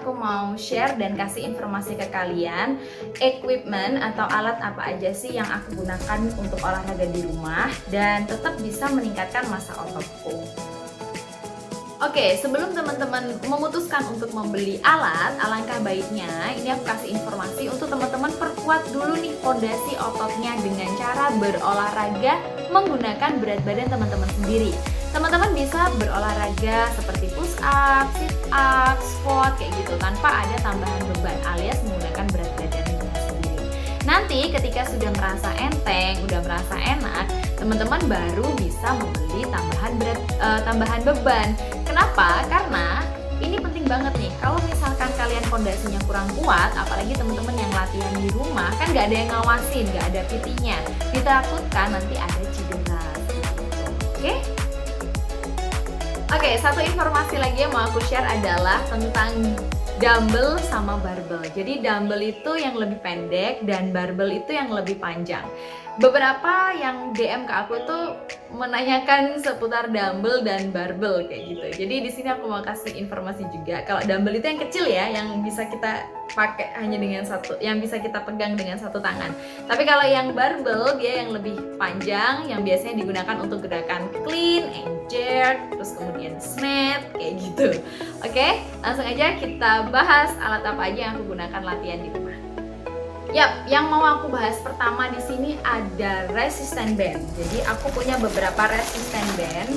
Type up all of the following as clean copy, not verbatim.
aku mau share dan kasih informasi ke kalian equipment atau alat apa aja sih yang aku gunakan untuk olahraga di rumah dan tetap bisa meningkatkan massa ototku. Oke, sebelum teman-teman memutuskan untuk membeli alat, alangkah baiknya ini aku kasih informasi untuk teman-teman perkuat dulu nih fondasi ototnya dengan cara berolahraga menggunakan berat badan teman-teman sendiri. Teman-teman bisa berolahraga seperti push up, sit up, squat kayak gitu tanpa ada tambahan beban alias menggunakan berat badan sendiri. Nanti ketika sudah merasa enteng, udah merasa enak, teman-teman baru bisa membeli tambahan beban. Kenapa? Karena ini penting banget nih. Kalau misalkan kalian fondasinya kurang kuat, apalagi teman-teman yang latihan di rumah, kan nggak ada yang ngawasin, nggak ada PT-nya. Ditakutkan nanti ada cedera. Oke? Oke, satu informasi lagi yang mau aku share adalah tentang dumbbell sama barbell. Jadi dumbbell itu yang lebih pendek dan barbell itu yang lebih panjang. Beberapa yang DM ke aku tuh menanyakan seputar dumbbell dan barbell kayak gitu. Jadi di sini aku mau kasih informasi juga. Kalau dumbbell itu yang kecil ya, yang bisa kita pakai hanya dengan satu, yang bisa kita pegang dengan satu tangan. Tapi kalau yang barbell dia yang lebih panjang, yang biasanya digunakan untuk gerakan clean and jerk, terus kemudian snatch kayak gitu. Oke, langsung aja kita bahas alat apa aja yang aku gunakan latihan di rumah. Yap, yang mau aku bahas pertama di sini ada resistance band. Jadi aku punya beberapa resistance band.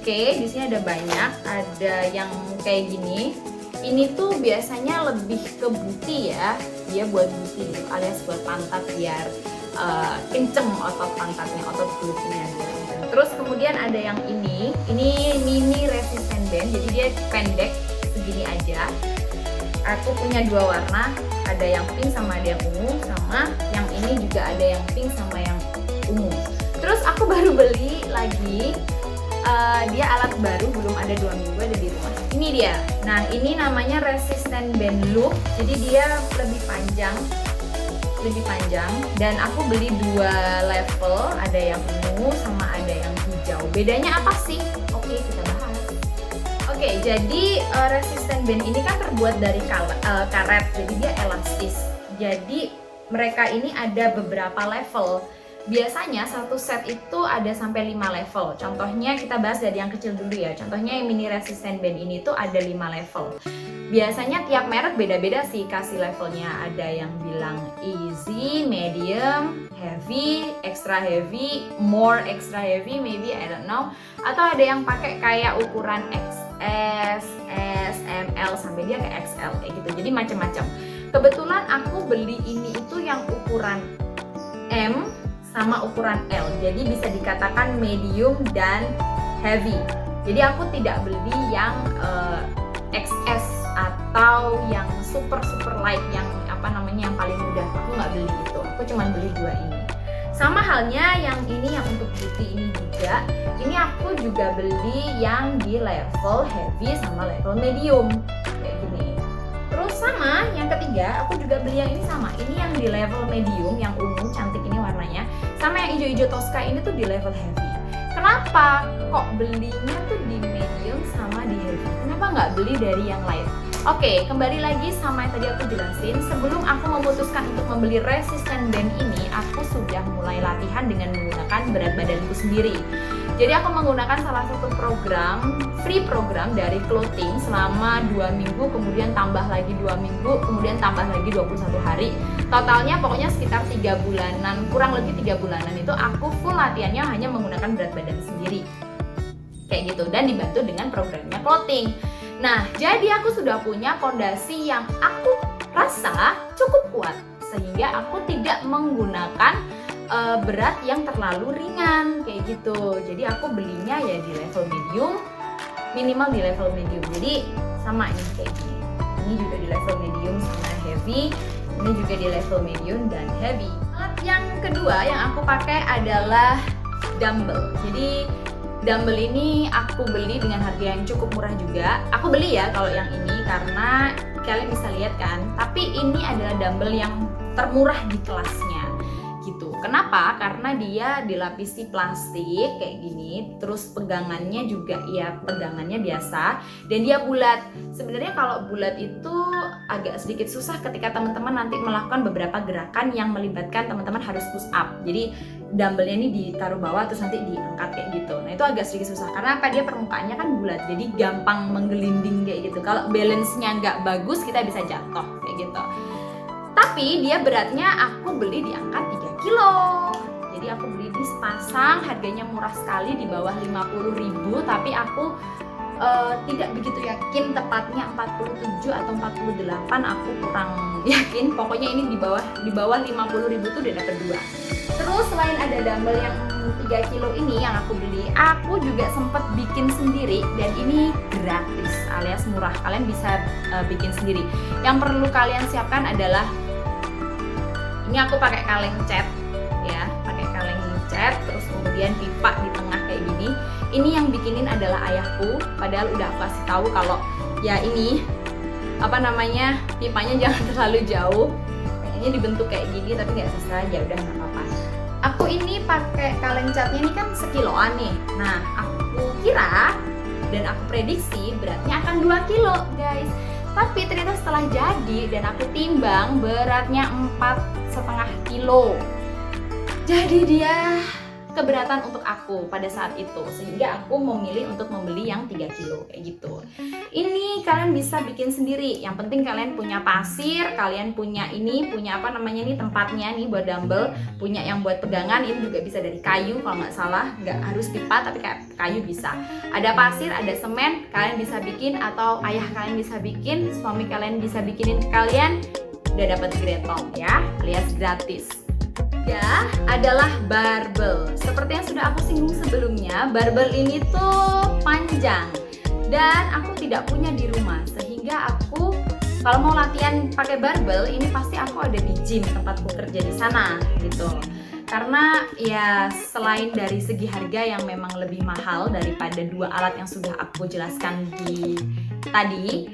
Oke, di sini ada banyak. Ada yang kayak gini. Ini tuh biasanya lebih ke booty ya. Dia buat booty alias buat pantat biar kenceng otot pantatnya, otot glutnya. Terus kemudian ada yang ini mini resistance band. Jadi dia pendek segini aja. Aku punya dua warna, ada yang pink sama ada yang ungu, sama yang ini juga ada yang pink sama yang ungu. Terus aku baru beli lagi, dia alat baru, belum ada 2 minggu ada di rumah. Ini dia. Nah ini namanya resistance band loop, jadi dia lebih panjang. Dan aku beli 2 level, ada yang ungu sama ada yang hijau. Bedanya apa sih? Oke, kita bahas. Oke, jadi resistance band ini kan terbuat dari karet, jadi dia elastis. Jadi mereka ini ada beberapa level. Biasanya satu set itu ada sampai 5 level. Contohnya kita bahas dari yang kecil dulu ya. Contohnya yang mini resistance band ini tuh ada 5 level. Biasanya tiap merek beda-beda sih kasih levelnya. Ada yang bilang easy, medium, heavy, extra heavy, more extra heavy, maybe I don't know. Atau ada yang pakai kayak ukuran XS, S, ML sampai dia ke XL kayak gitu. Jadi macam-macam. Kebetulan aku beli ini itu yang ukuran M sama ukuran L. Jadi bisa dikatakan medium dan heavy. Jadi aku tidak beli yang XS atau yang super light, yang yang paling mudah. Aku nggak beli itu. Aku cuma beli 2 ini. Sama halnya yang ini, yang untuk putih ini juga. Ini aku juga beli yang di level heavy sama level medium kayak gini. Terus sama yang ketiga, aku juga beli yang ini sama. Ini yang di level medium, yang ungu cantik ini warnanya. Sama yang hijau-hijau Tosca ini tuh di level heavy. Kenapa kok belinya tuh di medium sama di heavy? Kenapa nggak beli dari yang light? Oke, kembali lagi sama yang tadi aku jelasin. Sebelum aku memutuskan untuk membeli resistance band ini, aku sudah mulai latihan dengan menggunakan berat badanku sendiri. Jadi aku menggunakan salah satu program, free program dari Clothing selama 2 minggu, kemudian tambah lagi 2 minggu, kemudian tambah lagi 21 hari. Totalnya pokoknya sekitar 3 bulanan, kurang lebih 3 bulanan itu aku full latihannya hanya menggunakan berat badan sendiri. Kayak gitu, dan dibantu dengan programnya Clothing. Nah, jadi aku sudah punya fondasi yang aku rasa cukup kuat, sehingga aku tidak menggunakan berat yang terlalu ringan kayak gitu. Jadi aku belinya ya di level medium, minimal di level medium. Jadi sama ini kayak gini. Ini juga di level medium sama heavy. Ini juga di level medium dan heavy. Alat yang kedua yang aku pakai adalah dumbbell. Jadi dumbbell ini aku beli dengan harga yang cukup murah juga. Aku beli ya kalau yang ini karena kalian bisa lihat kan. Tapi ini adalah dumbbell yang termurah di kelasnya. gitu. Kenapa? Karena dia dilapisi plastik kayak gini, terus pegangannya juga ya pegangannya biasa, dan dia bulat. Sebenarnya kalau bulat itu agak sedikit susah ketika teman-teman nanti melakukan beberapa gerakan yang melibatkan teman-teman harus push up. Jadi dumbbellnya ini ditaruh bawah terus nanti diangkat kayak gitu. Nah itu agak sedikit susah karena apa, dia permukaannya kan bulat, jadi gampang menggelinding kayak gitu. Kalau balance-nya nggak bagus kita bisa jatuh kayak gitu. Tapi dia beratnya aku beli di angka 3 kilo. Jadi aku beli di sepasang, harganya murah sekali, di bawah 50.000. Tapi aku tidak begitu yakin tepatnya 47 atau 48, aku kurang yakin. Pokoknya ini di bawah 50.000 tuh udah dapet 2. Terus selain ada dumbbell yang 3 kilo ini yang aku beli, aku juga sempet bikin sendiri, dan ini gratis alias murah. Kalian bisa bikin sendiri. Yang perlu kalian siapkan adalah, ini aku pakai kaleng cat ya, pakai kaleng cat, terus kemudian pipa di tengah kayak gini. Ini yang bikinin adalah ayahku, padahal udah aku kasih tahu kalau ya ini apa namanya, pipanya jangan terlalu jauh, kayaknya dibentuk kayak gini tapi nggak bisa, ya udah nggak apa-apa. Aku ini pakai kaleng catnya ini kan sekiloan nih. Nah aku kira dan aku prediksi beratnya akan 2 kilo guys. Tapi ternyata setelah jadi dan aku timbang, beratnya 4,5 kilo. Jadi dia keberatan untuk aku pada saat itu, sehingga aku memilih untuk membeli yang 3 kilo kayak gitu. Ini kalian bisa bikin sendiri. Yang penting kalian punya pasir, kalian punya apa namanya nih, tempatnya nih buat dumbbell, punya yang buat pegangan. Ini juga bisa dari kayu kalau nggak salah, nggak harus pipa tapi kayak kayu bisa. Ada pasir, ada semen, kalian bisa bikin, atau ayah kalian bisa bikin, suami kalian bisa bikinin ke kalian. Udah dapat gretong ya, alias gratis. Ya, adalah barbel. Seperti yang sudah aku singgung sebelumnya, barbel ini tuh panjang dan aku tidak punya di rumah, sehingga aku kalau mau latihan pakai barbel ini pasti aku ada di gym tempatku kerja di sana gitu. Karena ya selain dari segi harga yang memang lebih mahal daripada 2 alat yang sudah aku jelaskan di tadi,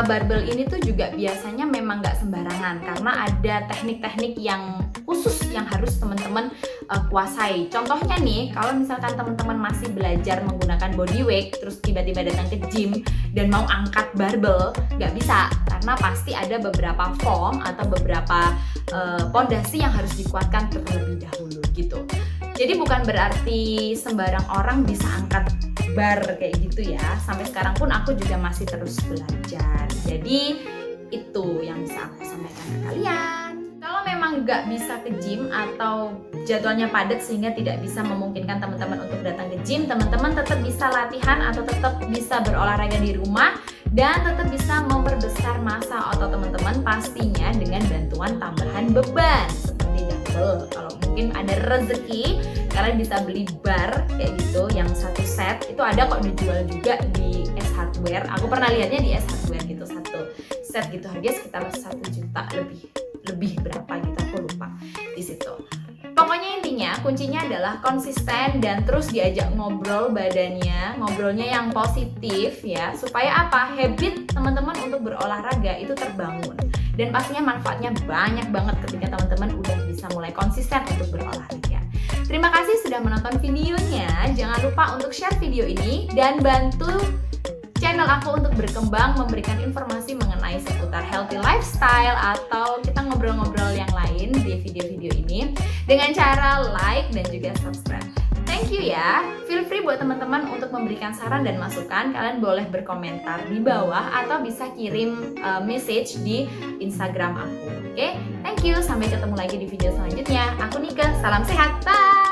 barbel ini tuh juga biasanya memang nggak sembarangan karena ada teknik-teknik yang khusus yang harus teman-teman kuasai. Contohnya nih, kalau misalkan teman-teman masih belajar menggunakan body weight terus tiba-tiba datang ke gym dan mau angkat barbel, nggak bisa karena pasti ada beberapa form atau beberapa pondasi yang harus dikuatkan terlebih dahulu gitu. Jadi bukan berarti sembarang orang bisa angkat bar kayak gitu ya. Sampai sekarang pun aku juga masih terus belajar. Jadi itu yang bisa aku sampaikan ke kalian. Kalau memang nggak bisa ke gym atau jadwalnya padat sehingga tidak bisa memungkinkan teman-teman untuk datang ke gym, teman-teman tetap bisa latihan atau tetap bisa berolahraga di rumah dan tetap bisa memperbesar massa otot teman-teman, pastinya dengan bantuan tambahan beban seperti dumbbell. Kalau mungkin ada rezeki, kalian bisa beli bar kayak gitu yang 1 set, itu ada kok dijual juga di S Hardware. Aku pernah lihatnya di S Hardware gitu, 1 set gitu, harganya sekitar 1 juta lebih berapa gitu, aku lupa di situ. Pokoknya intinya kuncinya adalah konsisten dan terus diajak ngobrol badannya, ngobrolnya yang positif ya, supaya apa, habit teman-teman untuk berolahraga itu terbangun dan pastinya manfaatnya banyak banget ketika teman-teman udah bisa mulai konsisten untuk berolahraga. Terima kasih sudah menonton videonya, jangan lupa untuk share video ini dan bantu channel aku untuk berkembang, memberikan informasi mengenai seputar healthy lifestyle atau kita ngobrol-ngobrol yang lain di video-video ini dengan cara like dan juga subscribe. Thank you ya. Feel free buat teman-teman untuk memberikan saran dan masukan. Kalian boleh berkomentar di bawah atau bisa kirim message di Instagram aku. Oke? Thank you. Sampai ketemu lagi di video selanjutnya. Aku Nika. Salam sehat. Bye.